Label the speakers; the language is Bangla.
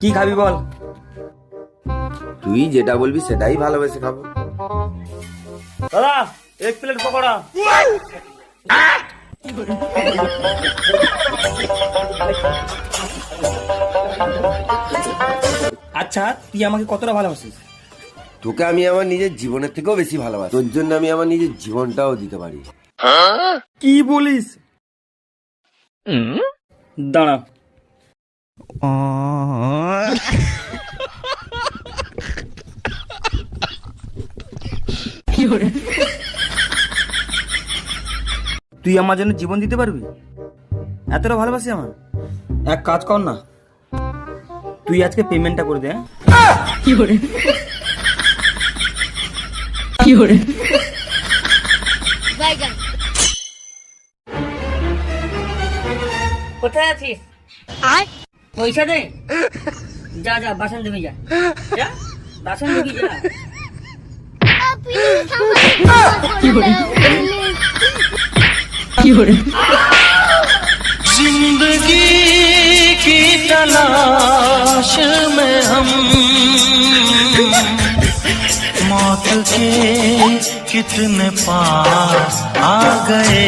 Speaker 1: কি খাবি বল?
Speaker 2: তুই যেটা বলবি সেটাই ভালোবেসে খাবো।
Speaker 1: দাদা, এক প্লেট পকোড়া। আচ্ছা, তুই আমাকে কতটা ভালোবাসিস?
Speaker 2: তোকে আমি আমার নিজের জীবনের থেকেও বেশি ভালোবাসি। তোর জন্য আমি আমার নিজের জীবনটাও দিতে পারি।
Speaker 1: কি বলিস? দাঁড়া। তুই আমার জন্য জীবন দিতে পারবি? এতটা ভালোবাসি আমার? এক কাজ কর না, তুই আজকে পেমেন্টটা করে দে।
Speaker 3: কোথায় আছিস? আর পয়সা দে। যা যা বাসন ধুবি, যা যা বাসন ধুবি, যা।
Speaker 4: जिंदगी की तलाश में हम मौत के कितने पास आ गए।